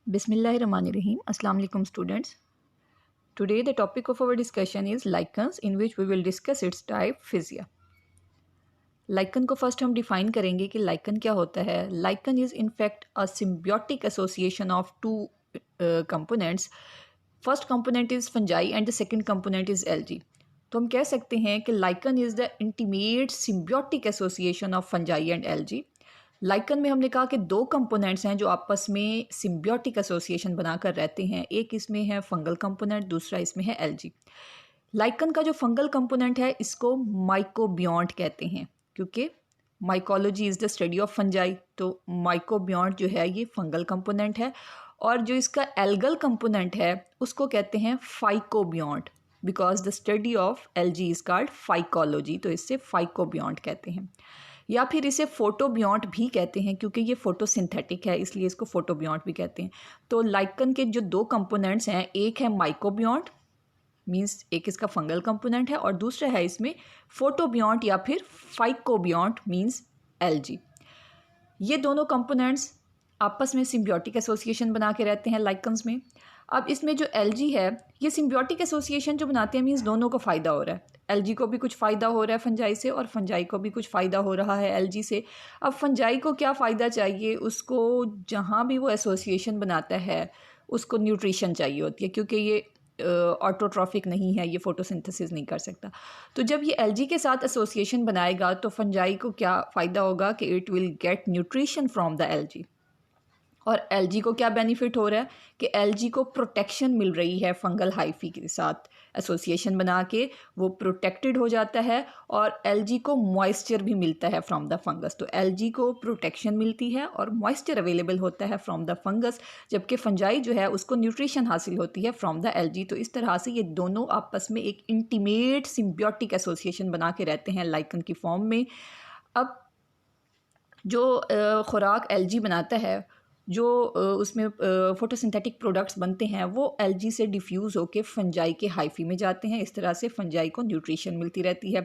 Bismillahirrahmanirrahim. Assalamu alaikum students. Today the topic of our discussion is lichens, in which we will discuss its type physia. Lichen को first हम define करेंगे कि lichen क्या होता है. Lichen is in fact a symbiotic association of two components. First component is fungi and the second component is algae. तो हम कह सकते हैं कि lichen is the intimate symbiotic association of fungi and algae. Lichen में हमने कहा कि दो कंपोनेंट्स हैं जो आपस में सिम्बियोटिक एसोसिएशन बनाकर रहते हैं. एक इसमें है फंगल कंपोनेंट, दूसरा इसमें है एल्गी. लाइकन का जो फंगल कंपोनेंट है इसको माइकोबियोंट कहते हैं, क्योंकि mycology is the study of fungi. तो माइकोबियोंट जो है ये फंगल कंपोनेंट है, और जो इसका एल्गल कंपोनेंट है उसको कहते हैं phycobiont, because the study of algae is called phycology. तो इससे फाइकोबियोंट कहते हैं, या फिर इसे फोटोबियोंट भी कहते हैं, क्योंकि ये फोटोसिंथेटिक है इसलिए इसको फोटोबियोंट भी कहते हैं. तो लाइकन के जो दो कंपोनेंट्स हैं, एक है माइकोबियोंट मींस एक इसका फंगल कंपोनेंट है, और दूसरा है इसमें फोटोबियोंट या फिर फाइकोबियोंट मींस एल्गी. ये दोनों कंपोनेंट्स आपस में सिम्बियोटिक एसोसिएशन बना के रहते हैं लाइकन्स में. अब इसमें जो एल्गी है ये सिम्बियोटिक एसोसिएशन जो बनाते हैं मींस दोनों को फ़ायदा हो रहा है. एल्गी को भी कुछ फ़ायदा हो रहा है फंजाई से, और फंजाई को भी कुछ फ़ायदा हो रहा है एल्गी से. अब फंजाई को क्या फ़ायदा चाहिए, उसको जहाँ भी वो एसोसिएशन बनाता है उसको न्यूट्रिशन चाहिए होती है, क्योंकि ये ऑटोट्रॉफिक नहीं है, ये फोटोसिंथेसिस नहीं कर सकता. तो जब ये एल्गी के साथ एसोसिएशन बनाएगा तो फंजाई को क्या फ़ायदा होगा कि it will get nutrition from the algae. और एल्गी को क्या बेनिफिट हो रहा है कि एल्गी को प्रोटेक्शन मिल रही है फंगल हाइफी के साथ एसोसिएशन बना के, वो प्रोटेक्टेड हो जाता है, और एल्गी को मॉइस्चर भी मिलता है फ्रॉम द फंगस. तो एल्गी को प्रोटेक्शन मिलती है और मॉइस्चर अवेलेबल होता है फ्रॉम द फंगस, जबकि फंजाई जो है उसको न्यूट्रिशन हासिल होती है फ्रॉम द एल्गी. तो इस तरह से ये दोनों आपस में एक इंटीमेट सिम्बियोटिक एसोसिएशन बना के रहते हैं लाइकन की फॉर्म में. अब जो खुराक एल्गी बनाता है, जो उसमें फोटोसिंथेटिक प्रोडक्ट्स बनते हैं, वो एल्गी से डिफ्यूज़ होकर फंजाई के हाइफी में जाते हैं. इस तरह से फंजाई को न्यूट्रिशन मिलती रहती है.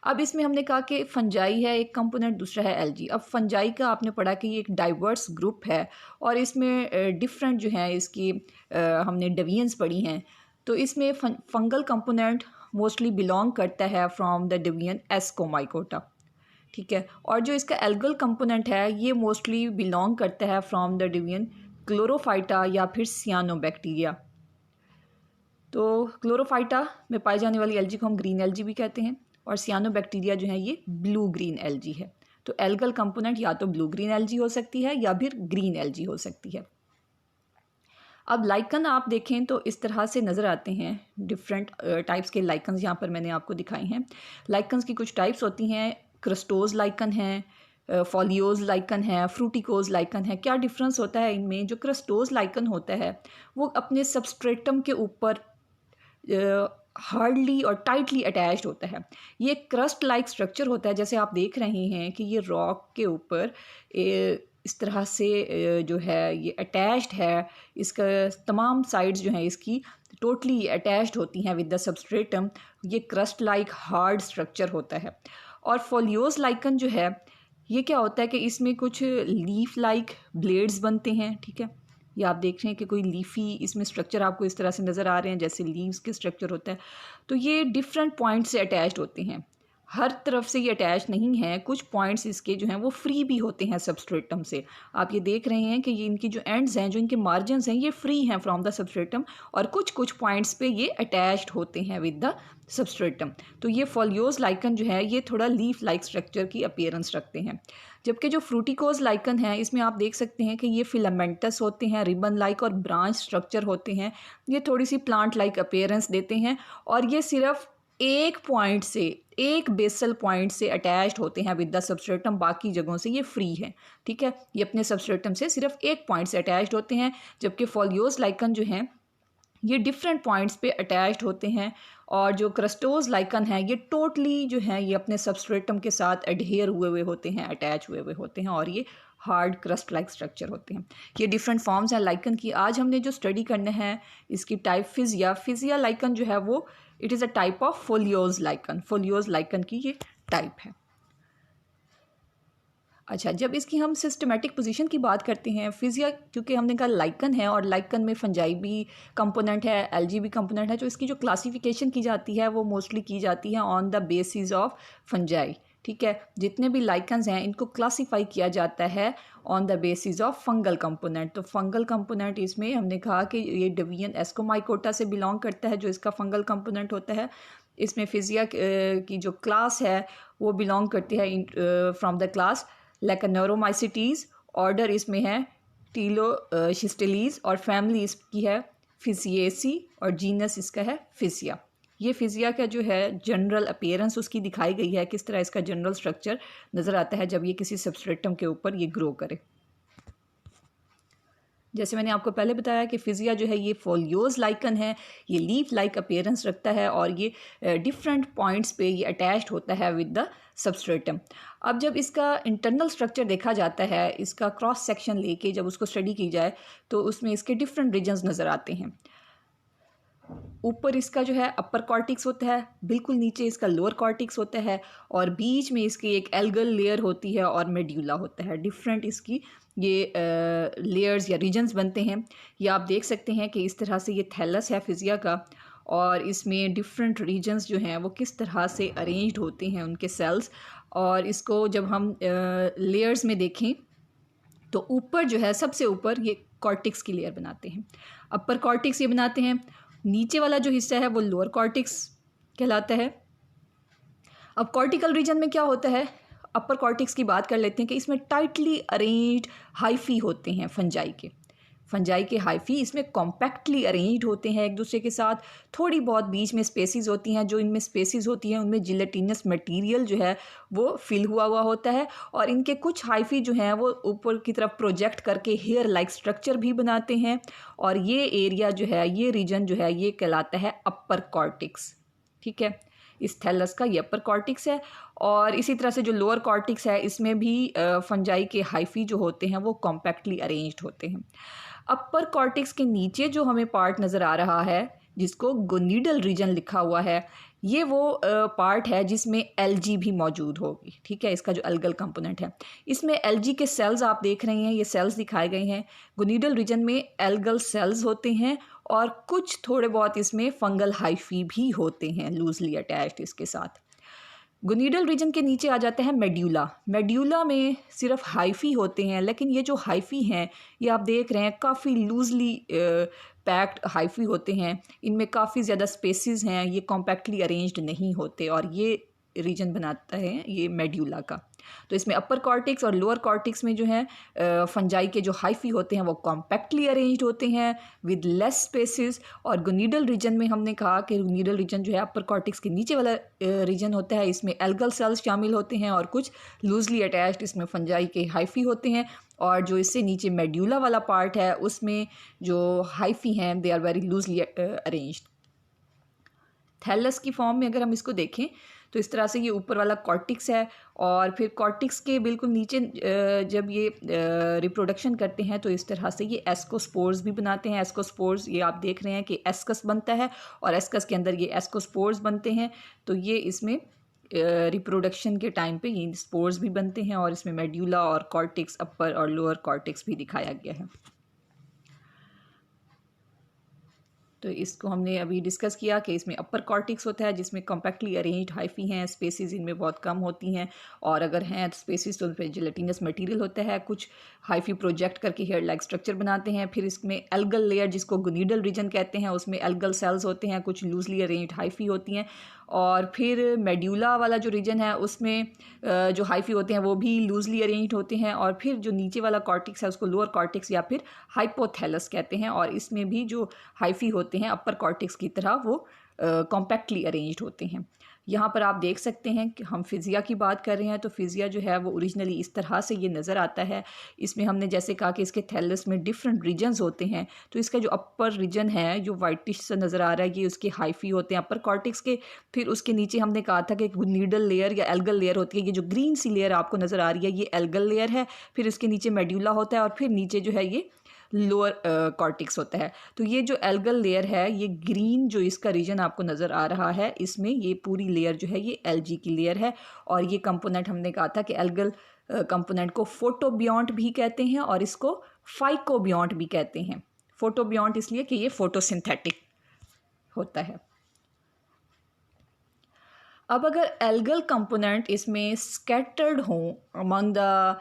अब इसमें हमने कहा कि फंजाई है एक कंपोनेंट, दूसरा है एल्गी. अब फंजाई का आपने पढ़ा कि ये एक डाइवर्स ग्रुप है, और इसमें डिफरेंट जो है इसकी हमने डिवीजन्स पढ़ी हैं. तो इसमें फंगल कंपोनेंट मोस्टली बिलोंग करता है फ्रॉम द डिवीजन एस्कोमाइकोटा, ठीक है. और जो इसका एल्गल कंपोनेंट है ये मोस्टली बिलोंग करता है फ्रॉम द डिवीजन क्लोरोफाइटा या फिर सियानोबैक्टीरिया. तो क्लोरोफाइटा में पाई जाने वाली एल्गी को हम ग्रीन एल्गी भी कहते हैं, और सियानोबैक्टीरिया जो है ये ब्लू ग्रीन एल्गी है. तो एल्गल कंपोनेंट या तो ब्लू ग्रीन एल्गी हो सकती है या फिर ग्रीन एल्गी हो सकती है. अब लाइकन आप देखें तो इस तरह से नज़र आते हैं. डिफरेंट टाइप्स के लाइकन्स यहाँ पर मैंने आपको दिखाए हैं. लाइकन्स की कुछ टाइप्स होती हैं. क्रस्टोज लाइकन है, फॉलियोज लाइकन है, फ्रूटिकोज लाइकन है. क्या डिफरेंस होता है इनमें? जो क्रस्टोज लाइकन होता है वो अपने सबस्ट्रेटम के ऊपर हार्डली और टाइटली अटैच्ड होता है. ये क्रस्ट लाइक स्ट्रक्चर होता है, जैसे आप देख रहे हैं कि ये रॉक के ऊपर इस तरह से जो है ये अटैच्ड है. इसका तमाम साइड्स जो हैं इसकी टोटली अटैच्ड होती हैं विद द सबस्ट्रेटम. ये क्रस्ट लाइक हार्ड स्ट्रक्चर होता है. और फोलियोज लाइकन जो है ये क्या होता है कि इसमें कुछ लीफ लाइक ब्लेड्स बनते हैं, ठीक है. ये आप देख रहे हैं कि कोई लीफी इसमें स्ट्रक्चर आपको इस तरह से नज़र आ रहे हैं जैसे लीव्स के स्ट्रक्चर होता है. तो ये डिफरेंट पॉइंट्स से अटैच्ड होते हैं, हर तरफ से ये अटैच नहीं है. कुछ पॉइंट्स इसके जो हैं वो फ्री भी होते हैं सबस्ट्रेटम से. आप ये देख रहे हैं कि ये इनकी जो एंड्स हैं, जो इनके मार्जिन्स हैं, ये फ्री हैं फ्रॉम द सबस्ट्रेटम, और कुछ पॉइंट्स पे ये अटैच्ड होते हैं विद द सबस्ट्रेटम. तो ये फोलियोज लाइकन जो है ये थोड़ा लीफ लाइक स्ट्रक्चर की अपीयरेंस रखते हैं. जबकि जो फ्रूटिकोज लाइकन है इसमें आप देख सकते हैं कि ये फिलामेंटस होते हैं, रिबन लाइक और ब्रांच स्ट्रक्चर होते हैं. ये थोड़ी सी प्लांट लाइक अपीयरेंस देते हैं, और ये सिर्फ एक पॉइंट से, एक बेसल पॉइंट से अटैच्ड होते हैं विद द सबस्ट्रेटम. बाकी जगहों से ये फ्री है, ठीक है. ये अपने सबस्ट्रेटम से सिर्फ एक पॉइंट से अटैच्ड होते हैं, जबकि फोलियोज लाइकन जो हैं ये डिफरेंट पॉइंट्स पे अटैच्ड होते हैं. और जो क्रस्टोज लाइकन है ये टोटली जो है ये अपने सबस्ट्रेटम के साथ एडहेयर हुए हुए होते हैं, अटैच हुए हुए होते हैं, और ये हार्ड क्रस्ट लाइक स्ट्रक्चर होते हैं. ये डिफरेंट फॉर्म्स हैं लाइकन की. आज हमने जो स्टडी करना है इसकी टाइप फिजिया लाइकन जो है वो it is a type of foliose lichen. Foliose lichen की ये टाइप है. अच्छा, जब इसकी हम सिस्टमेटिक पोजीशन की बात करते हैं, फिजिया क्योंकि हमने कहा लाइकन है और लाइकन में फंजाई भी कंपोनेंट है, एल्गी भी कंपोनेंट है, तो इसकी जो क्लासिफिकेशन की जाती है वो मोस्टली की जाती है on the basis of fungi. ठीक है, जितने भी लाइकन्स हैं इनको क्लासीफाई किया जाता है on the basis of fungal component. तो फंगल कंपोनेंट इसमें हमने कहा कि ये डिवीजन एस्कोमाइकोटा से बिलोंग करता है, जो इसका फंगल कंपोनेंट होता है। इसमें फिजिया की जो क्लास है वो बिलोंग करती है फ्रॉम द क्लास लेकानोरोमाइसिटीज़। ऑर्डर इसमें है टीलोशिस्टेलीज और फैमिली इसकी है फिजिएसी और जीनस इसका है फिजिया। ये फिजिया का जो है जनरल अपीयरेंस उसकी दिखाई गई है, किस तरह इसका जनरल स्ट्रक्चर नज़र आता है जब ये किसी सबस्ट्रेटम के ऊपर ये ग्रो करे। जैसे मैंने आपको पहले बताया कि फिजिया जो है ये फोलियोज लाइकन है, ये लीफ लाइक अपीयरेंस रखता है और ये डिफरेंट पॉइंट्स पे ये अटैच्ड होता है विद द सबस्ट्रेटम। अब जब इसका इंटरनल स्ट्रक्चर देखा जाता है, इसका क्रॉस सेक्शन लेके जब उसको स्टडी की जाए तो उसमें इसके डिफरेंट रीजन्स नज़र आते हैं। ऊपर इसका जो है अपर कॉर्टिक्स होता है, बिल्कुल नीचे इसका लोअर कॉर्टिक्स होता है और बीच में इसकी एक एल्गल लेयर होती है और मेड्यूला होता है। डिफरेंट इसकी ये लेयर्स या रीजन्स बनते हैं। ये आप देख सकते हैं कि इस तरह से ये थैलस है फिजिया का और इसमें डिफरेंट रीजन्स जो हैं वो किस तरह से अरेंज्ड होते हैं उनके सेल्स। और इसको जब हम लेयर्स में देखें तो ऊपर जो है सबसे ऊपर ये कॉर्टिक्स की लेयर बनाते हैं, अपर कॉर्टिक्स ये बनाते हैं। नीचे वाला जो हिस्सा है वो लोअर कॉर्टिक्स कहलाता है। अब कॉर्टिकल रीजन में क्या होता है, अपर कॉर्टिक्स की बात कर लेते हैं कि इसमें टाइटली अरेंज्ड हाइफी होते हैं फंजाई के हाइफी इसमें कॉम्पैक्टली अरेंज्ड होते हैं एक दूसरे के साथ। थोड़ी बहुत बीच में स्पेसिस होती हैं, जो इनमें स्पेसिस होती हैं उनमें जिलेटिनस मटेरियल जो है वो फिल हुआ होता है और इनके कुछ हाइफी जो हैं वो ऊपर की तरफ प्रोजेक्ट करके हेयर लाइक स्ट्रक्चर भी बनाते हैं और ये एरिया जो है, ये रीजन जो है ये कहलाता है अपर कॉर्टिक्स। ठीक है, इस थैलस का ये अपर कॉर्टिक्स है। और इसी तरह से जो लोअर कॉर्टिक्स है इसमें भी फंजाई के हाइफी जो होते हैं वो कॉम्पैक्टली अरेंज्ड होते हैं। अपर कॉर्टिक्स के नीचे जो हमें पार्ट नज़र आ रहा है जिसको गोनीडल रीजन लिखा हुआ है, ये वो पार्ट है जिसमें एल्गी भी मौजूद होगी। ठीक है, इसका जो एल्गल कंपोनेंट है इसमें एल्गी के सेल्स आप देख रहे हैं, ये सेल्स दिखाए गए हैं। गोनीडल रीजन में एल्गल सेल्स होते हैं और कुछ थोड़े बहुत इसमें फंगल हाइफी भी होते हैं लूजली अटैच्ड इसके साथ। गोनीडल रीजन के नीचे आ जाता है मेड्यूला में सिर्फ हाइफी होते हैं, लेकिन ये जो हाइफी हैं ये आप देख रहे हैं काफ़ी लूजली पैक्ड हाइफी होते हैं, इनमें काफ़ी ज़्यादा स्पेसिस हैं, ये कॉम्पैक्टली अरेंज्ड नहीं होते और ये रीजन बनाता है ये मेड्यूला का। तो इसमें अपर कॉर्टिक्स और लोअर कॉर्टिक्स में जो है फंजाई के जो हाइफी होते हैं वो कॉम्पैक्टली अरेंज्ड होते हैं विद लेस स्पेसिस। और गोनीडल रीजन में हमने कहा कि गोनीडल रीजन जो है अपर कॉर्टिक्स के नीचे वाला रीजन होता है, इसमें एल्गल सेल्स शामिल होते हैं और कुछ लूजली अटैच्ड इसमें फंजाई के हाइफी होते हैं। और जो इससे नीचे मेड्यूला वाला पार्ट है उसमें जो हाइफी हैं they are very loosely arranged. Thallus की फॉर्म में अगर हम इसको देखें तो इस तरह से ये ऊपर वाला कॉर्टिक्स है और फिर कॉर्टिक्स के बिल्कुल नीचे जब ये रिप्रोडक्शन करते हैं तो इस तरह से ये एस्कोस्पोर्स भी बनाते हैं। एस्कोस्पोर्स ये आप देख रहे हैं कि एस्कस बनता है और एस्कस के अंदर ये एस्कोस्पोर्स बनते हैं। तो ये इसमें रिप्रोडक्शन के टाइम पे ये स्पोर्स भी बनते हैं और इसमें मेड्यूला और कॉर्टिक्स अपर और लोअर कॉर्टिक्स भी दिखाया गया है। तो इसको हमने अभी डिस्कस किया कि इसमें अपर कॉर्टिक्स होता है जिसमें कॉम्पैक्टली अरेंज्ड हाइफी हैं, स्पेसिस इनमें बहुत कम होती हैं और अगर हैं तो स्पेसिस तो फिर जिलेटिनस मटेरियल होता है, कुछ हाइफी प्रोजेक्ट करके हेयर लाइक स्ट्रक्चर बनाते हैं। फिर इसमें एल्गल लेयर जिसको गोनीडल रीजन कहते हैं उसमें एल्गल सेल्स होते हैं, कुछ लूजली अरेंज्ड हाइफी होती हैं। और फिर मेड्यूला वाला जो रीजन है उसमें जो हाइफी होते हैं वो भी लूजली अरेंज्ड होते हैं। और फिर जो नीचे वाला कॉर्टिक्स है उसको लोअर कॉर्टिक्स या फिर हाइपोथैलस कहते हैं और इसमें भी जो हाइफी होते हैं अपर कॉर्टिक्स की तरह वो कॉम्पैक्टली अरेंज्ड होते हैं। यहाँ पर आप देख सकते हैं कि हम फिजिया की बात कर रहे हैं तो फिजिया जो है वो ओरिजिनली इस तरह से ये नज़र आता है। इसमें हमने जैसे कहा कि इसके थैलस में डिफरेंट रीजन्स होते हैं, तो इसका जो अपर रीजन है जो वाइटिश सा नज़र आ रहा है ये उसके हाइफी होते हैं अपर कॉर्टिक्स के। फिर उसके नीचे हमने कहा था कि नीडल लेयर या एल्गल लेयर होती है, ये जो ग्रीन सी लेयर आपको नज़र आ रही है ये एल्गल लेयर है। फिर इसके नीचे मेड्यूला होता है और फिर नीचे जो है ये लोअर कॉर्टिक्स होता है। तो ये जो एल्गल लेयर है, ये ग्रीन जो इसका रीजन आपको नज़र आ रहा है, इसमें ये पूरी लेयर जो है ये एलजी की लेयर है। और ये कंपोनेंट हमने कहा था कि एल्गल कंपोनेंट को फोटोबियोंट भी कहते हैं और इसको फाइकोबियोंट भी कहते हैं। फोटोबियोंट इसलिए कि ये फोटोसिंथेटिक होता है। अब अगर एल्गल कंपोनेंट इसमें स्कैटर्ड हों among the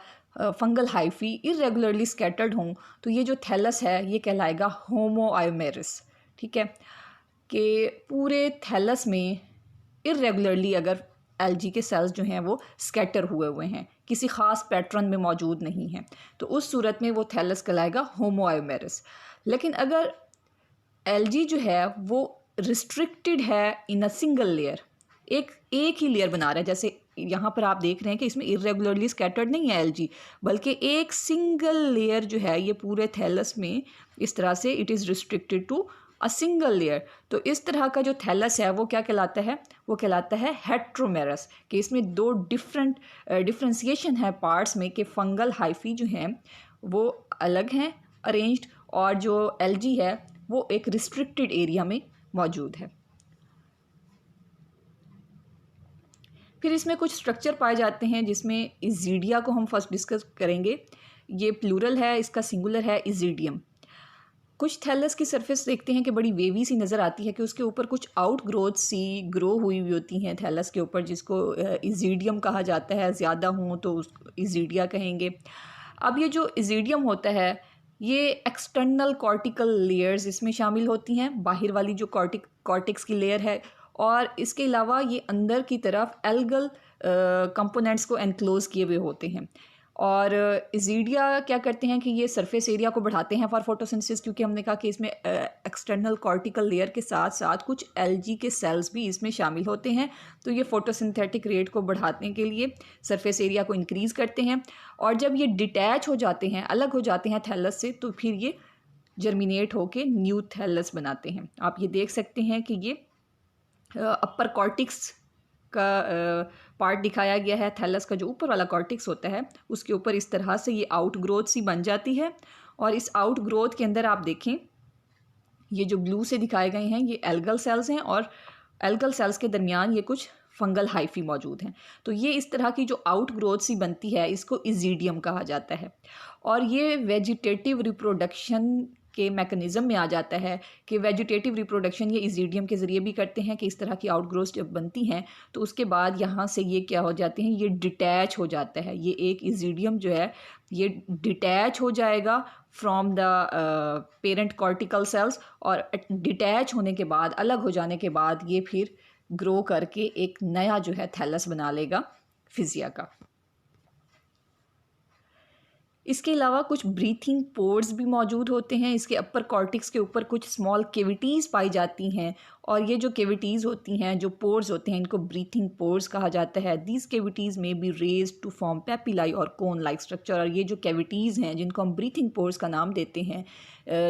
fungal hyphae, irregularly scattered हों, तो ये जो थैलस है ये कहलाएगा होमोआयोमेरस। ठीक है, कि पूरे थैलस में इरेगुलरली अगर एलजी के सेल्स जो हैं वो स्कैटर हुए हुए हैं, किसी ख़ास पैटर्न में मौजूद नहीं हैं, तो उस सूरत में वो थैलस कहलाएगा होमोआयोमेरस। लेकिन अगर एलजी जो है वो रिस्ट्रिक्टेड है इन अ सिंगल लेयर, एक ही लेयर बना रहा है, जैसे यहाँ पर आप देख रहे हैं कि इसमें इरेगुलरली स्कैटर्ड नहीं है एलजी, बल्कि एक सिंगल लेयर जो है ये पूरे थैलस में इस तरह से it is restricted to a single layer. तो इस तरह का जो थैलस है वो क्या कहलाता है, वो कहलाता है हेट्रोमेरस, कि इसमें दो डिफ्रेंसिएशन है पार्ट्स में, कि फंगल हाइफी जो हैं वो अलग हैं अरेंज्ड, और जो एलजी है वो एक रिस्ट्रिक्टेड एरिया में मौजूद है। फिर इसमें कुछ स्ट्रक्चर पाए जाते हैं जिसमें इजीडिया को हम फर्स्ट डिस्कस करेंगे। ये प्लूरल है, इसका सिंगुलर है इजीडियम। कुछ थैलस की सरफेस देखते हैं कि बड़ी वेवी सी नज़र आती है, कि उसके ऊपर कुछ आउट ग्रोथ सी ग्रो हुई होती हैं थैलस के ऊपर, जिसको इजीडियम कहा जाता है। ज़्यादा हों तो उस इजीडिया कहेंगे। अब ये जो इजीडियम होता है ये एक्सटर्नल कॉर्टिकल लेयर्स इसमें शामिल होती हैं, बाहर वाली जो कॉर्टिक्स की लेयर है, और इसके अलावा ये अंदर की तरफ एल्गल कंपोनेंट्स को एनक्लोज किए हुए होते हैं। और इजीडिया क्या करते हैं कि ये सरफेस एरिया को बढ़ाते हैं फॉर फोटोसिंथेसिस, क्योंकि हमने कहा कि इसमें एक्सटर्नल कॉर्टिकल लेयर के साथ साथ कुछ एलजी के सेल्स भी इसमें शामिल होते हैं। तो ये फोटोसिंथेटिक रेट को बढ़ाने के लिए सरफेस एरिया को इंक्रीज़ करते हैं। और जब ये डिटैच हो जाते हैं, अलग हो जाते हैं थैलस से, तो फिर ये जर्मिनेट होके न्यू थैलस बनाते हैं। आप ये देख सकते हैं कि ये अपर कॉर्टिक्स का पार्ट दिखाया गया है। थैलस का जो ऊपर वाला कॉर्टिक्स होता है उसके ऊपर इस तरह से ये आउट ग्रोथ सी बन जाती है, और इस आउट ग्रोथ के अंदर आप देखें ये जो ब्लू से दिखाए गए हैं ये एल्गल सेल्स हैं, और एल्गल सेल्स के दरमियान ये कुछ फंगल हाइफी मौजूद हैं। तो ये इस तरह की जो आउट ग्रोथ सी बनती है इसको इजीडियम कहा जाता है। और ये वेजिटेटिव रिप्रोडक्शन के मैकेनिज़्म में आ जाता है, कि वेजिटेटिव रिप्रोडक्शन ये इजीडियम के ज़रिए भी करते हैं, कि इस तरह की आउटग्रोथ जब बनती हैं तो उसके बाद यहाँ से ये क्या हो जाते हैं, ये डिटैच हो जाता है। ये एक इजीडियम जो है ये डिटैच हो जाएगा from the parent cortical cells, और डिटैच होने के बाद, अलग हो जाने के बाद, ये फिर ग्रो करके एक नया जो है थैलस बना लेगा फिजिया का। इसके अलावा कुछ ब्रीथिंग पोर्स भी मौजूद होते हैं। इसके अपर कॉर्टिक्स के ऊपर कुछ स्मॉल केविटीज़ पाई जाती हैं, और ये जो केविटीज़ होती हैं, जो पोर्स होते हैं, इनको ब्रीथिंग पोर्स कहा जाता है। दीज केविटीज़ में बी रेज टू फॉर्म पेपिलाई और कोन लाइक स्ट्रक्चर। और ये जो केविटीज़ हैं जिनको हम ब्रीथिंग पोर्स का नाम देते हैं,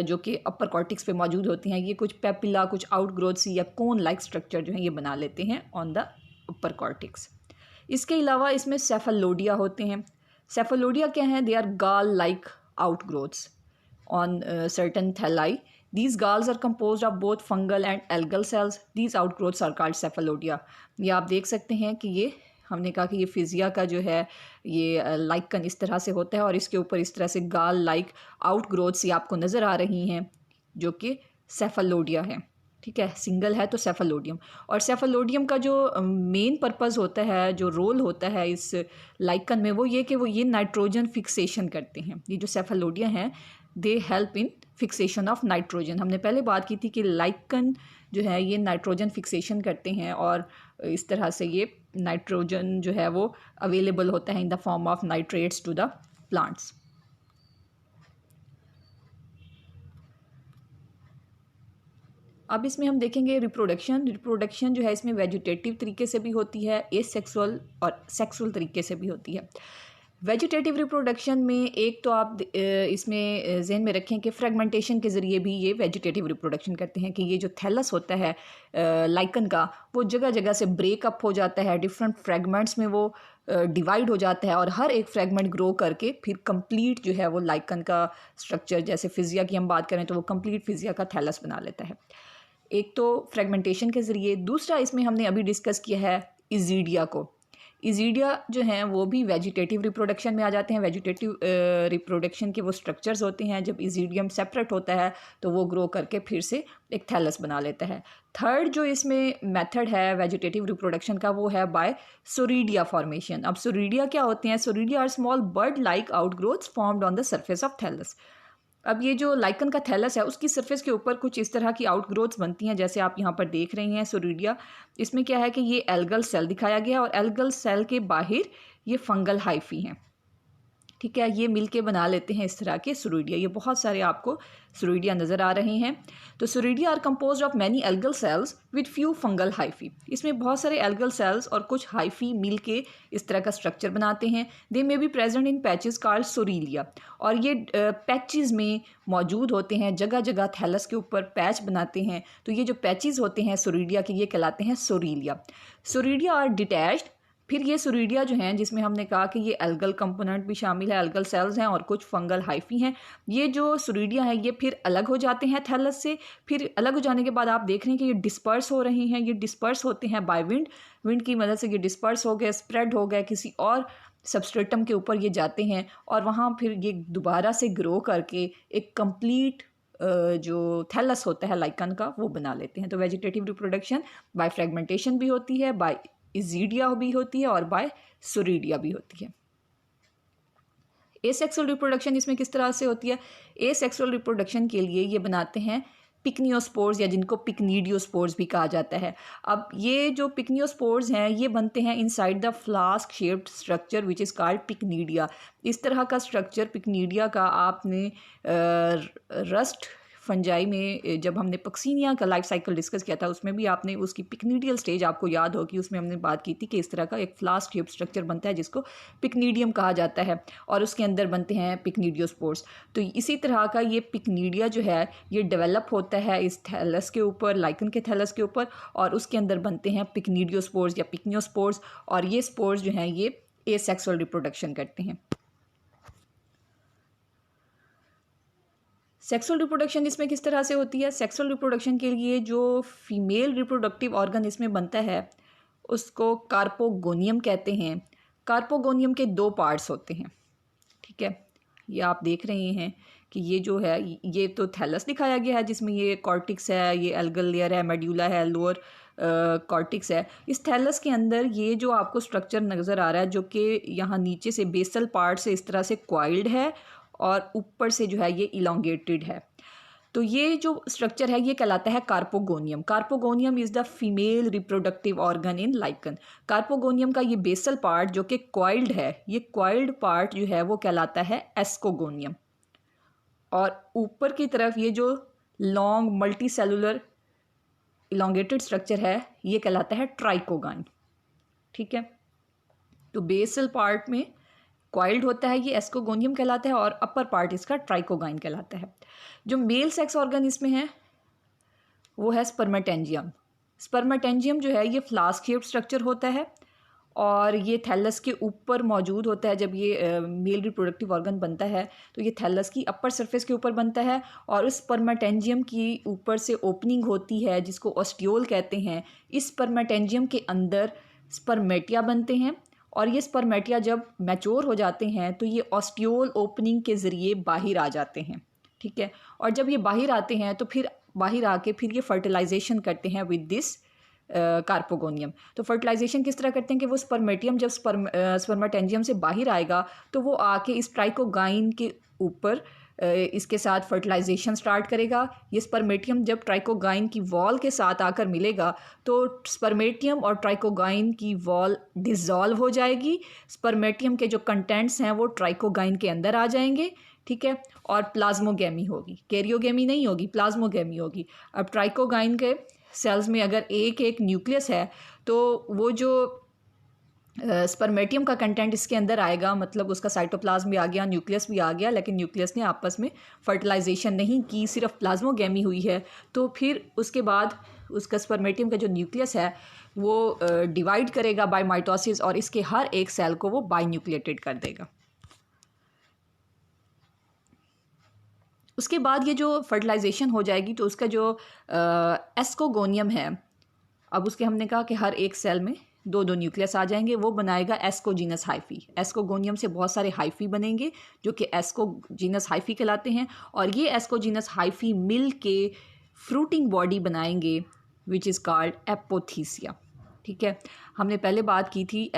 जो कि अपर कॉर्टिक्स पे मौजूद होती हैं, ये कुछ पेपिला, कुछ आउट ग्रोथ या कोन लाइक स्ट्रक्चर जो है ये बना लेते हैं ऑन द अपर कॉर्टिक्स। इसके अलावा इसमें सेफेलोडिया होते हैं। सेफेलोडिया क्या है? They are gall like outgrowths on certain thalli. These galls are composed of both fungal and algal cells. These outgrowths are called cephalodia. ये आप देख सकते हैं कि ये हमने कहा कि ये फिजिया का जो है ये लाइकन इस तरह से होता है, और इसके ऊपर इस तरह से गाल लाइक आउटग्रोथ्स ये आपको नज़र आ रही हैं जो कि सेफेलोडिया है। ठीक है, सिंगल है तो सेफेलोडियम। और सेफेलोडियम का जो मेन पर्पस होता है, जो रोल होता है इस लाइकन में, वो ये कि वो ये नाइट्रोजन फिक्सेशन करते हैं। ये जो सेफेलोडिया हैं they help in fixation of nitrogen. हमने पहले बात की थी कि लाइकन जो है ये नाइट्रोजन फिक्सेशन करते हैं, और इस तरह से ये नाइट्रोजन जो है वो अवेलेबल होता है in the form of nitrates to the plants. अब इसमें हम देखेंगे रिप्रोडक्शन जो है इसमें वेजिटेटिव तरीके से भी होती है, एसेक्सुअल और सेक्सुअल तरीके से भी होती है। वेजिटेटिव रिप्रोडक्शन में एक तो आप इसमें जहन में रखें कि फ्रेगमेंटेशन के ज़रिए भी ये वेजिटेटिव रिप्रोडक्शन करते हैं, कि ये जो थैलस होता है लाइकन का, वो जगह जगह से ब्रेकअप हो जाता है, डिफरेंट फ्रेगमेंट्स में वो डिवाइड हो जाता है, और हर एक फ्रेगमेंट ग्रो करके फिर कंप्लीट जो है वो लाइकन का स्ट्रक्चर, जैसे फिजिया की हम बात करें तो वो कंप्लीट फिजिया का थैलस बना लेता है। एक तो फ्रेगमेंटेशन के ज़रिए, दूसरा इसमें हमने अभी डिस्कस किया है इजीडिया को। इजीडिया जो हैं वो भी वेजिटेटिव रिप्रोडक्शन में आ जाते हैं। वेजिटेटिव रिप्रोडक्शन के वो स्ट्रक्चर्स होते हैं, जब इजीडियम सेपरेट होता है तो वो ग्रो करके फिर से एक थैलस बना लेता है। थर्ड जो इसमें मेथड है वेजिटेटिव रिप्रोडक्शन का, वो है बाय सोरीडिया फॉर्मेशन। अब सोरीडिया क्या होते हैं? Soredia are small bird like outgrowths formed on the surface of thallus. अब ये जो लाइकन का थैलस है उसकी सरफेस के ऊपर कुछ इस तरह की आउटग्रोथ्स बनती हैं, जैसे आप यहाँ पर देख रहे हैं सोरीडिया। इसमें क्या है कि ये एल्गल सेल दिखाया गया है, और एल्गल सेल के बाहर ये फंगल हाइफी हैं, ठीक है। ये मिलके बना लेते हैं इस तरह के सुरीडिया। ये बहुत सारे आपको सुरीडिया नज़र आ रहे हैं। तो soredia are composed of many algal cells with few fungal hyphae. इसमें बहुत सारे एल्गल सेल्स और कुछ हाइफी मिल के इस तरह का स्ट्रक्चर बनाते हैं। They may be present in patches called soralia, और ये पैचेस में मौजूद होते हैं, जगह जगह थैलस के ऊपर पैच बनाते हैं। तो ये जो पैचेस होते हैं सोरीडिया के, ये कहलाते हैं सोरीलिया। सोरीडिया आर डिटैच्ड। फिर ये सोरीडिया जो हैं, जिसमें हमने कहा कि ये एल्गल कंपोनेंट भी शामिल है, एल्गल सेल्स हैं और कुछ फंगल हाइफी हैं। ये जो सोरीडिया हैं ये फिर अलग हो जाते हैं थैलस से। फिर अलग हो जाने के बाद आप देख रहे हैं कि ये डिस्पर्स हो रहे हैं। ये डिस्पर्स होते हैं बाय विंड। विंड की मदद से ये डिस्पर्स हो गए, स्प्रेड हो गए, किसी और सबस्ट्रेटम के ऊपर ये जाते हैं, और वहाँ फिर ये दोबारा से ग्रो करके एक कंप्लीट जो थैलस होता है लाइकन का वो बना लेते हैं। तो वेजिटेटिव रिप्रोडक्शन बाय फ्रेगमेंटेशन भी होती है, बाय इजीडिया भी होती है, और बाय सोरीडिया भी होती है। एसेक्सुअल रिप्रोडक्शन इसमें किस तरह से होती है? एसेक्सुअल रिप्रोडक्शन के लिए ये बनाते हैं पिक्नियोस्पोर्स, या जिनको पिक्नीडियोस्पोर्स भी कहा जाता है। अब ये जो पिक्नियोस्पोर्स हैं ये बनते हैं inside the flask shaped structure which is called pycnidia. इस तरह का स्ट्रक्चर पिक्नीडिया का आपने रस्ट फंजाई में, जब हमने पक्सीनिया का लाइफ साइकिल डिस्कस किया था, उसमें भी आपने उसकी पिक्नीडियल स्टेज आपको याद होगी, उसमें हमने बात की थी कि इस तरह का एक फ्लास्क शेप स्ट्रक्चर बनता है जिसको पिक्नीडियम कहा जाता है, और उसके अंदर बनते हैं पिक्नीडियोस्पोर्स। तो इसी तरह का ये पिक्नीडिया जो है ये डेवलप होता है इस थैलस के ऊपर, लाइकन के थैलस के ऊपर, और उसके अंदर बनते हैं पिक्नीडियोस्पोर्स या पिक्नियोस्पोर्स, और ये स्पोर्स जो हैं ये एसेक्सुअल रिप्रोडक्शन करते हैं। सेक्सुअल रिप्रोडक्शन इसमें किस तरह से होती है? सेक्सुअल रिप्रोडक्शन के लिए जो फीमेल रिप्रोडक्टिव ऑर्गन इसमें बनता है उसको कार्पोगोनियम कहते हैं। कार्पोगोनियम के 2 पार्ट्स होते हैं, ठीक है। ये आप देख रहे हैं कि ये जो है ये तो थैलस दिखाया गया है, जिसमें ये कॉर्टिक्स है, ये एल्गल लेयर है, मेड्यूला है, लोअर कॉर्टिक्स है। इस थैलस के अंदर ये जो आपको स्ट्रक्चर नज़र आ रहा है, जो कि यहाँ नीचे से बेसल पार्ट से इस तरह से क्वाइल्ड है, और ऊपर से जो है ये इलोंगेटेड है। तो ये जो स्ट्रक्चर है ये कहलाता है carpogonium. Carpogonium is the female reproductive organ in lichen. Carpogonium का ये बेसल पार्ट जो कि क्वाइल्ड है, ये क्वाइल्ड पार्ट जो है वो कहलाता है एस्कोगोनियम, और ऊपर की तरफ ये जो long multi cellular elongated structure है ये कहलाता है ट्राइकोगाइन, ठीक है। तो बेसल पार्ट में क्वाइल्ड होता है ये एस्कोगोनियम कहलाता है, और अपर पार्ट इसका ट्राइकोगाइन कहलाता है। जो मेल सेक्स ऑर्गन इसमें है वो है स्पर्मेटेंजियम। स्पर्मेटेंजियम जो है ये फ्लास्क शेप्ड स्ट्रक्चर होता है, और ये थैलस के ऊपर मौजूद होता है। जब ये मेल रिप्रोडक्टिव ऑर्गन बनता है तो ये थैलस की अपर सरफेस के ऊपर बनता है, और उस स्पर्मेटेंजियम की ऊपर से ओपनिंग होती है जिसको ऑस्टियोल कहते हैं। इस स्पर्मेटेंजियम के अंदर स्पर्मेटिया बनते हैं, और ये स्पर्मेटिया जब मैच्योर हो जाते हैं तो ये ऑस्टियोल ओपनिंग के ज़रिए बाहर आ जाते हैं, ठीक है। और जब ये बाहर आते हैं तो फिर बाहर आके फिर ये फर्टिलाइजेशन करते हैं विद दिस कार्पोगोनियम। तो फर्टिलाइजेशन किस तरह करते हैं कि वो स्पर्मेटियम जब स्पर्मेटेंजियम से बाहर आएगा तो वो आके इस ट्राइकोगाइन के ऊपर इसके साथ फर्टिलाइजेशन स्टार्ट करेगा। ये स्पर्मेटियम जब ट्राइकोगाइन की वॉल के साथ आकर मिलेगा तो स्पर्मेटियम और ट्राइकोगाइन की वॉल डिसॉल्व हो जाएगी। स्पर्मेटियम के जो कंटेंट्स हैं वो ट्राइकोगाइन के अंदर आ जाएंगे, ठीक है, और प्लाज्मोगेमी होगी, कैरियोगेमी नहीं होगी, प्लाज्मोगेमी होगी। अब ट्राइकोगाइन के सेल्स में अगर एक एक न्यूक्लियस है तो वो जो स्पर्मेटियम का कंटेंट इसके अंदर आएगा, मतलब उसका साइटोप्लाज्म भी आ गया, न्यूक्लियस भी आ गया, लेकिन न्यूक्लियस ने आपस में फर्टिलाइजेशन नहीं की, सिर्फ प्लाज्मोगेमी हुई है। तो फिर उसके बाद उसका स्पर्मेटियम का जो न्यूक्लियस है वो डिवाइड करेगा बाय माइटोसिस और इसके हर एक सेल को वो बाई न्यूक्लिएटेड कर देगा। उसके बाद ये जो फर्टिलाइजेशन हो जाएगी तो उसका जो एस्कोगोनियम है, अब उसके हमने कहा कि हर एक सेल में दो दो न्यूक्लियस आ जाएंगे, वो बनाएगा एस्कोजीनस हाइफी। एस्कोगोनियम से बहुत सारे हाइफी बनेंगे जो कि एस्कोजीनस हाइफी कहलाते हैं, और ये एस्कोजीनस हाइफी मिल के फ्रूटिंग बॉडी बनाएंगे विच इज़ कॉल्ड एपोथीसिया। ठीक है, हमने पहले बात की थी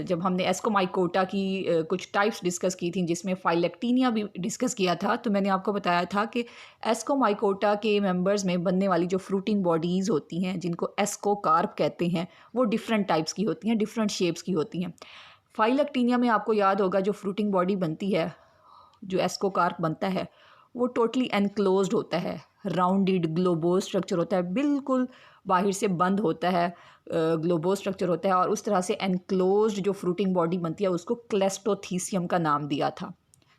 जब हमने एस्कोमाइकोटा की कुछ टाइप्स डिस्कस की थी जिसमें फाइलेक्टीनिया भी डिस्कस किया था, तो मैंने आपको बताया था कि एस्कोमाइकोटा के मेंबर्स में बनने वाली जो फ्रूटिंग बॉडीज़ होती हैं जिनको एस्कोकार्प कहते हैं वो डिफरेंट टाइप्स की होती हैं, डिफरेंट शेप्स की होती हैं। फाइलेक्टीनिया में आपको याद होगा जो फ्रूटिंग बॉडी बनती है, जो एस्कोकार्प बनता है, वो टोटली एनक्लोज्ड होता है, राउंडेड ग्लोबो स्ट्रक्चर होता है, बिल्कुल बाहर से बंद होता है, ग्लोबो स्ट्रक्चर होता है, और उस तरह से एनक्लोज्ड जो फ्रूटिंग बॉडी बनती है उसको क्लेस्टोथीसियम का नाम दिया था।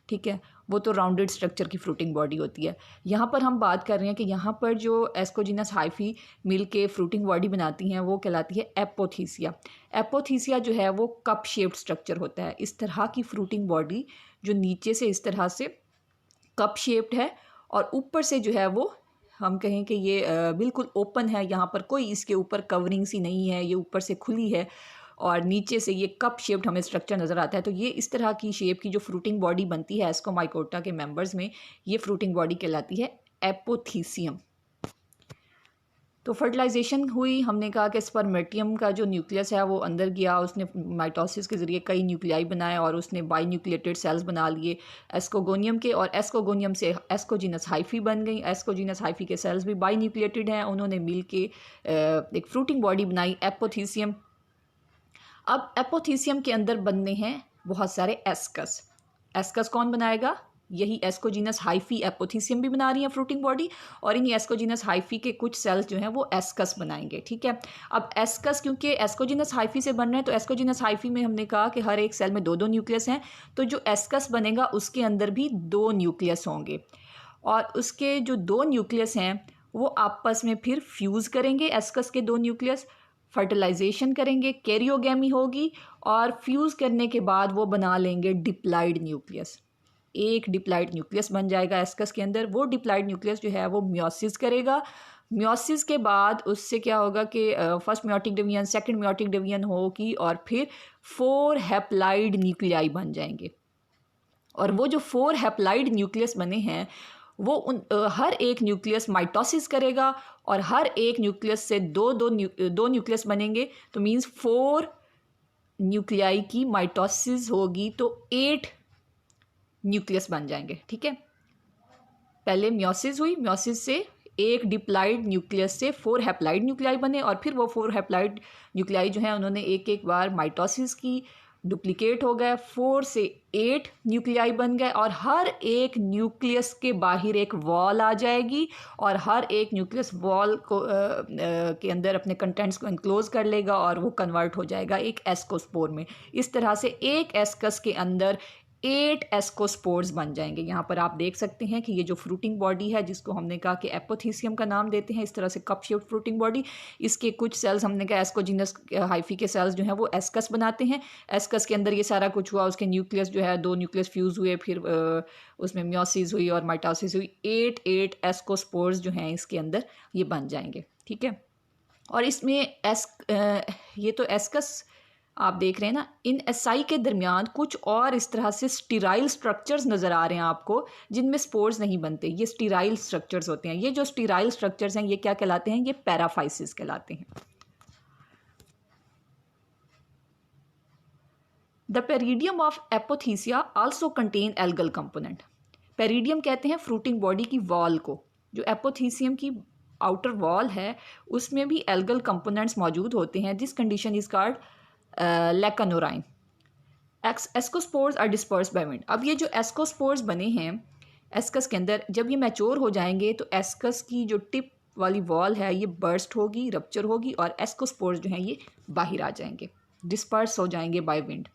ठीक है, वो तो राउंडेड स्ट्रक्चर की फ्रूटिंग बॉडी होती है। यहाँ पर हम बात कर रहे हैं कि यहाँ पर जो एस्कोजिनस हाइफी मिल के फ्रूटिंग बॉडी बनाती हैं वो कहलाती है एपोथीसिया। एपोथीसिया जो है वो कप शेप्ड स्ट्रक्चर होता है, इस तरह की फ्रूटिंग बॉडी जो नीचे से इस तरह से कप शेप्ड है और ऊपर से जो है वो हम कहें कि ये बिल्कुल ओपन है, यहाँ पर कोई इसके ऊपर कवरिंग सी नहीं है, ये ऊपर से खुली है और नीचे से ये कप शेप्ड हमें स्ट्रक्चर नज़र आता है। तो ये इस तरह की शेप की जो फ्रूटिंग बॉडी बनती है एस्कोमाइकोटा के मेंबर्स में, ये फ्रूटिंग बॉडी कहलाती है एपोथीसियम। तो फर्टिलाइजेशन हुई, हमने कहा कि स्पर्मेटियम का जो न्यूक्लियस है वो अंदर गया, उसने माइटोसिस के ज़रिए कई न्यूक्लियाई बनाए और उसने बाई न्यूक्लिएटेड सेल्स बना लिए एस्कोगोनियम के, और एस्कोगोनियम से एस्कोजीनस हाइफी बन गई। एस्कोजीनस हाइफी के सेल्स भी बाई न्यूक्लिएटेड हैं, उन्होंने मिल के एक फ्रूटिंग बॉडी बनाई एपोथीसियम। अब एपोथीसियम के अंदर बनने हैं बहुत सारे एस्कस। एस्कस कौन बनाएगा? यही एस्कोजीनस हाइफी एपोथीसियम भी बना रही है फ्रूटिंग बॉडी, और इन एस्कोजीनस हाइफी के कुछ सेल्स जो हैं वो एस्कस बनाएंगे। ठीक है, अब एस्कस क्योंकि एस्कोजीनस हाइफी से बन रहे हैं तो एस्कोजीनस हाइफी में हमने कहा कि हर एक सेल में दो दो न्यूक्लियस हैं, तो जो एस्कस बनेगा उसके अंदर भी दो न्यूक्लियस होंगे, और उसके जो दो न्यूक्लियस हैं वो आपस में फिर फ्यूज़ करेंगे। एस्कस के दो न्यूक्लियस फर्टिलाइजेशन करेंगे, कैरियोगेमी होगी, और फ्यूज़ करने के बाद वो बना लेंगे डिप्लाइड न्यूक्लियस। एक डिप्लाइड न्यूक्लियस बन जाएगा एस्कस के अंदर। वो डिप्लाइड न्यूक्लियस जो है वो म्योसिस करेगा। म्योसिस के बाद उससे क्या होगा कि first meiotic division, second meiotic division होगी, और फिर 4 हैप्लाइड न्यूक्लियाई बन जाएंगे। और वो जो 4 हैप्लाइड न्यूक्लियस बने हैं वो हर एक न्यूक्लियस माइटोसिस करेगा, और हर एक न्यूक्लियस से दो न्यूक्लियस बनेंगे, तो मीन्स 4 न्यूक्लियाई की माइटोसिस होगी तो 8 न्यूक्लियस बन जाएंगे। ठीक है, पहले म्योसिस हुई, म्योसिस से एक डिप्लाइड न्यूक्लियस से 4 हैप्लाइड न्यूक्लियाई बने, और फिर वो 4 हैप्लाइड न्यूक्लियाई जो हैं उन्होंने एक एक बार माइटोसिस की, डुप्लीकेट हो गए, 4 से 8 न्यूक्लियाई बन गए, और हर एक न्यूक्लियस के बाहर एक वॉल आ जाएगी, और हर एक न्यूक्लियस वॉल को के अंदर अपने कंटेंट्स को इनक्लोज कर लेगा और वो कन्वर्ट हो जाएगा एक एस्कोस्पोर में। इस तरह से एक एस्कस के अंदर 8 एस्कोस्पोर्स बन जाएंगे। यहाँ पर आप देख सकते हैं कि ये जो फ्रूटिंग बॉडी है जिसको हमने कहा कि एपोथीसियम का नाम देते हैं, इस तरह से कप शेप्ड फ्रूटिंग बॉडी, इसके कुछ सेल्स हमने कहा एस्कोजीनस हाइफी के सेल्स जो हैं वो एस्कस बनाते हैं। एस्कस के अंदर ये सारा कुछ हुआ, उसके न्यूक्लियस जो है 2 न्यूक्लियस फ्यूज़ हुए, फिर उसमें म्योसिस हुई और माइटोसिस हुई, 8 एस्कोस्पोर्स जो हैं इसके अंदर ये बन जाएंगे। ठीक है, और इसमें ये तो एस्कस आप देख रहे हैं ना, इन एसआई के दरमियान कुछ और इस तरह से स्टीराइल स्ट्रक्चर्स नज़र आ रहे हैं आपको जिनमें स्पोर्स नहीं बनते, ये स्टीराइल स्ट्रक्चर्स होते हैं। ये जो स्टीराइल स्ट्रक्चर्स हैं ये क्या कहलाते हैं? ये पैराफाइसिस कहलाते हैं। The peridium of apothecia also contain algal component. Peridium कहते हैं फ्रूटिंग बॉडी की वॉल को, जो एपोथीसियम की आउटर वॉल है उसमें भी एल्गल कंपोनेंट्स मौजूद होते हैं। This condition is called lecanorine. Ascospores are disperse by wind. अब ये जो एस्कोस्पोर्स बने हैं एस्कस के अंदर, जब ये मैच्योर हो जाएंगे तो एस्कस की जो टिप वाली वॉल है ये बर्स्ट होगी, रप्चर होगी और एस्कोस्पोर्स जो हैं ये बाहर आ जाएंगे, डिस्पर्स हो जाएंगे बाय विंड।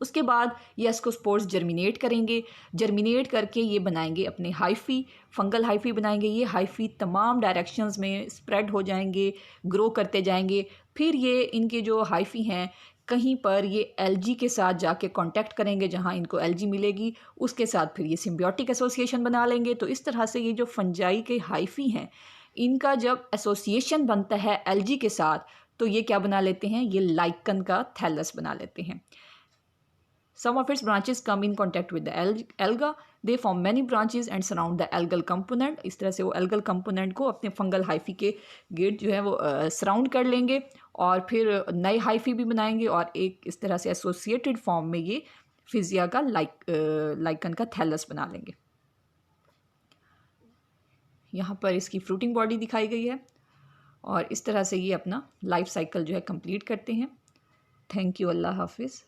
उसके बाद ये एस्कोस्पोर्स जर्मिनेट करेंगे, जर्मिनेट करके ये बनाएंगे अपने हाइफी, फंगल हाइफी बनाएंगे। ये हाइफी तमाम डायरेक्शंस में स्प्रेड हो जाएंगे, ग्रो करते जाएंगे। फिर ये इनके जो हाइफी हैं कहीं पर ये एलजी के साथ जाके कांटेक्ट करेंगे, जहाँ इनको एलजी मिलेगी उसके साथ फिर ये सिम्बियोटिक एसोसिएशन बना लेंगे। तो इस तरह से ये जो फंजाई के हाइफी हैं इनका जब एसोसिएशन बनता है एलजी के साथ तो ये क्या बना लेते हैं, ये लाइकन का थैलस बना लेते हैं। Some of its branches come in contact with the alga. They form many branches and surround the algal component. इस तरह से वो algal component को अपने फंगल हाइफी के गेट जो है वो सराउंड कर लेंगे और फिर नए हाइफी भी बनाएंगे और एक इस तरह से एसोसिएटेड फॉर्म में ये फिजिया का लाइकन का थैलस बना लेंगे। यहाँ पर इसकी फ्रूटिंग बॉडी दिखाई गई है और इस तरह से ये अपना लाइफ साइकिल जो है कंप्लीट करते हैं। थैंक यू, अल्लाह हाफिज़।